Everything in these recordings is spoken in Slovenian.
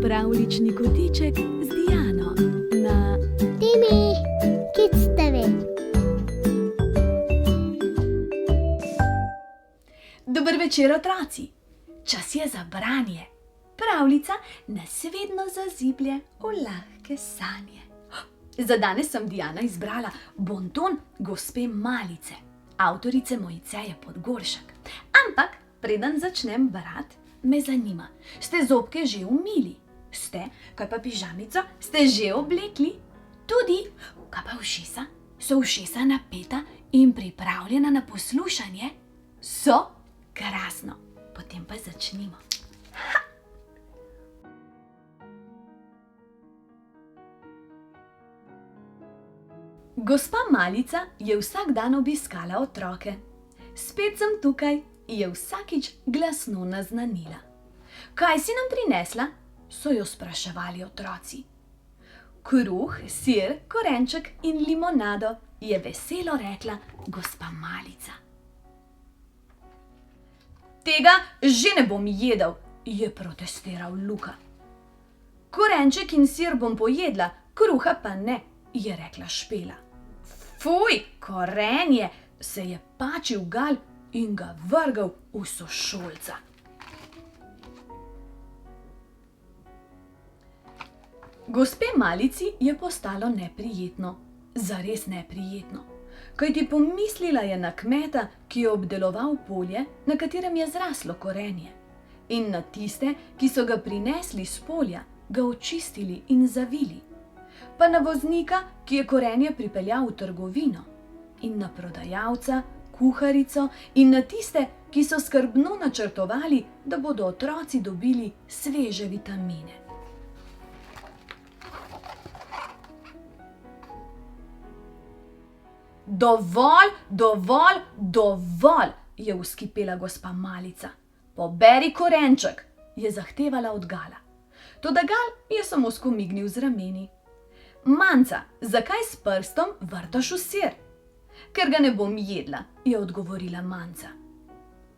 Pravljični kotiček z Diano na Timi, Kids TV. Dober večer, otroci! Čas je za branje. Pravljica nas vedno zaziblje v lahke sanje. Za danes sem Diana izbrala Bonton gospe Malice, avtorice Mojceje Podgoršek. Ampak preden začnem brati, me zanima, ste zobke že umili? Ste, kaj pa pižamico, ste že oblekli? Tudi, kaj pa ušesa? So ušesa napeta in pripravljena na poslušanje? So? Krasno, potem pa začnimo. Gospa Malica je vsak dan obiskala otroke. Spet sem tukaj, je vsakič glasno naznanila. Kaj si nam prinesla? So jo spraševali otroci. Kruh, sir, korenček in limonado, je veselo rekla gospa Malica. Tega že ne bom jedel, je protestiral Luka. Korenček in sir bom pojedla, kruha pa ne, je rekla Špela. Fuj, korenje, se je pačil Gal in ga vrgel v sošolca. Gospe Malici je postalo neprijetno, zares neprijetno, kajti pomislila je na kmeta, ki je obdeloval polje, na katerem je zraslo korenje, in na tiste, ki so ga prinesli s polja, ga očistili in zavili, pa na voznika, ki je korenje pripeljal v trgovino, in na prodajalca, kuharico in na tiste, ki so skrbno načrtovali, da bodo otroci dobili sveže vitamine. Dovolj, dovolj, dovolj, je vzkipela gospa Malica. Poberi korenček, je zahtevala od Gala. Toda Gal je samo skomignil z rameni. Manca, zakaj s prstom vrtaš v sir? Ker ga ne bom jedla, je odgovorila Manca.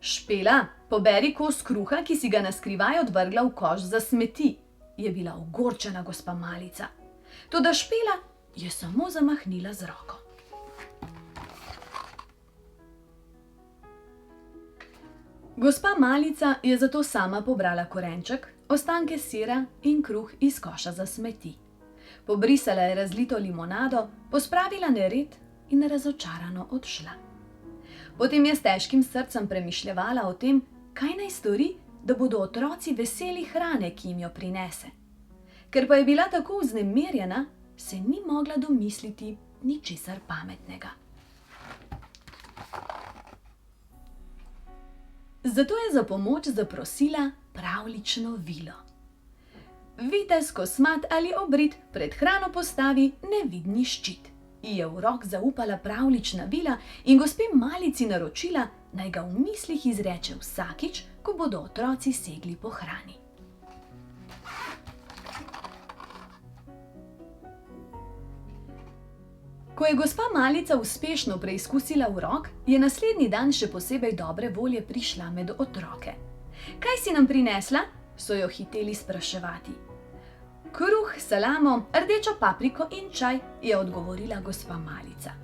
Špela, poberi kos kruha, ki si ga naskrivaj odvrgla v koš za smeti, je bila ogorčena gospa Malica. Toda Špela je samo zamahnila z roko. Gospa Malica je zato sama pobrala korenček, ostanke sira in kruh iz koša za smeti. Pobrisala je razlito limonado, pospravila nered in razočarano odšla. Potem je s težkim srcem premišljevala o tem, kaj naj stori, da bodo otroci veseli hrane, ki jim jo prinese. Ker pa je bila tako vznemirjena, se ni mogla domisliti ničesar pametnega. Zato je za pomoč zaprosila pravljično vilo. Vitez, kosmat ali obrit pred hrano postavi nevidni ščit. Ji je v rok zaupala pravljična vila in gospe Malici naročila, naj ga v mislih izreče vsakič, ko bodo otroci segli po hrani. Ko je gospa Malica uspešno preizkusila urok, je naslednji dan še posebej dobre volje prišla med otroke. Kaj si nam prinesla? So jo hiteli spraševati. Kruh, salamo, rdečo papriko in čaj, je odgovorila gospa Malica.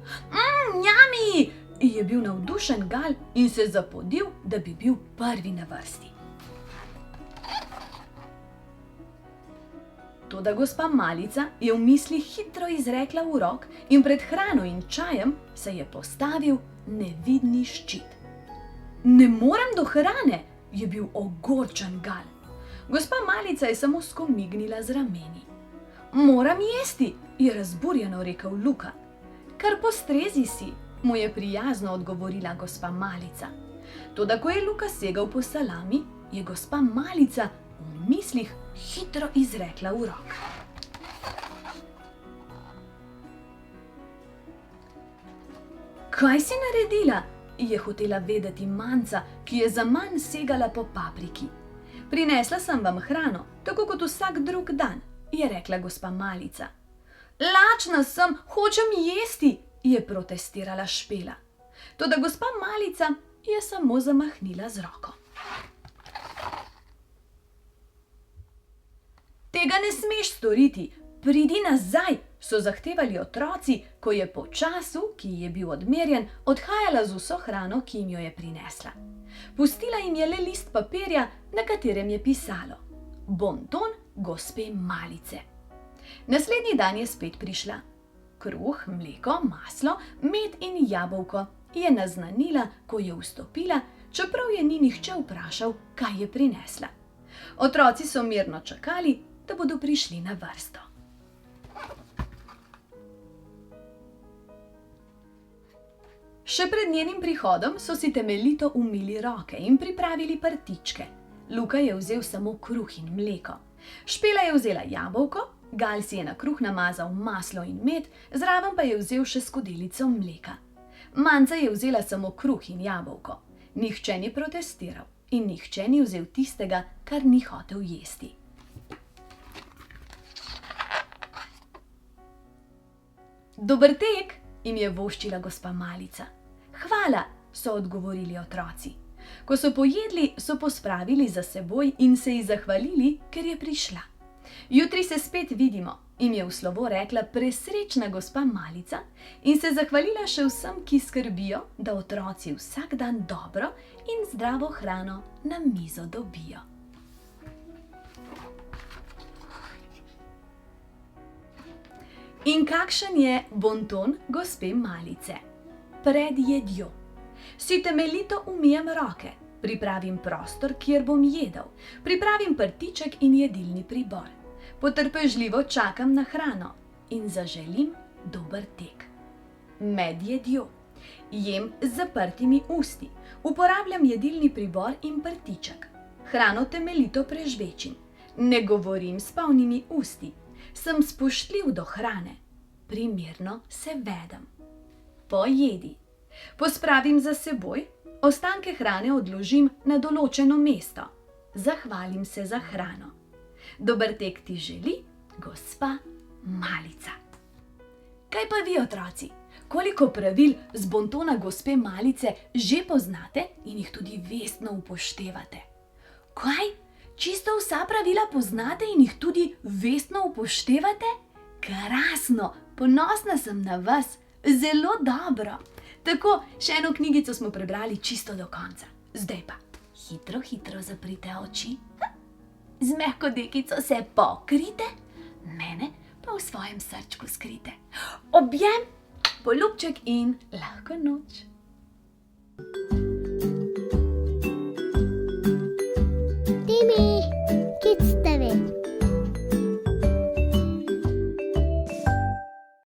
Njami! Je bil navdušen Gal in se zapodil, da bi bil prvi na vrsti. Toda gospa Malica je v mislih hitro izrekla urok in pred hrano in čajem se je postavil nevidni ščit. Ne morem do hrane, je bil ogorčen Gal. Gospa Malica je samo skomignila z rameni. Moram jesti, je razburjeno rekel Luka. Kar postrezi si, mu je prijazno odgovorila gospa Malica. Toda ko je Luka segal po salami, je gospa Malica v mislih hitro izrekla urok. Kaj si naredila? Je hotela vedeti Manca, ki je zaman segala po papriki. Prinesla sem vam hrano, tako kot vsak drug dan, je rekla gospa Malica. Lačna sem, hočem jesti, je protestirala Špela. Toda gospa Malica je samo zamahnila z roko. Tega ne smeš storiti, pridi nazaj, so zahtevali otroci, ko je po času, ki ji je bil odmerjen, odhajala z vso hrano, ki jim jo je prinesla. Pustila jim je le list papirja, na katerem je pisalo: Bonton gospe Malice. Naslednji dan je spet prišla. Kruh, mleko, maslo, med in jabolko je naznanila, ko je vstopila, čeprav je ni nihče vprašal, kaj je prinesla. Otroci so mirno čakali, da bodo prišli na vrsto. Še pred njenim prihodom so si temeljito umili roke in pripravili prtičke. Luka je vzel samo kruh in mleko. Špela je vzela jabolko, Gal si je na kruh namazal maslo in med, zraven pa je vzel še skodelico mleka. Manca je vzela samo kruh in jabolko. Nihče ni protestiral in nihče ni vzel tistega, kar ni hotel jesti. Dober tek, jim je voščila gospa Malica. Hvala, so odgovorili otroci. Ko so pojedli, so pospravili za seboj in se ji zahvalili, ker je prišla. Jutri se spet vidimo, jim je v slovo rekla presrečna gospa Malica in se zahvalila še vsem, ki skrbijo, da otroci vsak dan dobro in zdravo hrano na mizo dobijo. In kakšen je bonton gospe Malice? Pred jedjo. Si temeljito umijem roke, pripravim prostor, kjer bom jedel, pripravim prtiček in jedilni pribor. Potrpežljivo čakam na hrano in zaželim dober tek. Med jedjo. Jem z zaprtimi usti, uporabljam jedilni pribor in prtiček. Hrano temeljito prežvečim, ne govorim s polnimi usti. Sem spoštljiv do hrane, primerno se vedem. Po jedi. Pospravim za seboj, ostanke hrane odložim na določeno mesto. Zahvalim se za hrano. Dober tek ti želi, gospa Malica. Kaj pa vi, otroci? Koliko pravil z bontona gospe Malice že poznate in jih tudi vestno upoštevate? Kaj? Čisto vsa pravila poznate in jih tudi vestno upoštevate? Krasno, ponosna sem na vas, zelo dobro. Tako, še eno knjigico smo prebrali čisto do konca. Zdaj pa, hitro zaprite oči. Z mehko dekico se pokrite, mene pa v svojem srčku skrite. Objem, poljubček in lahko noč. Timmy.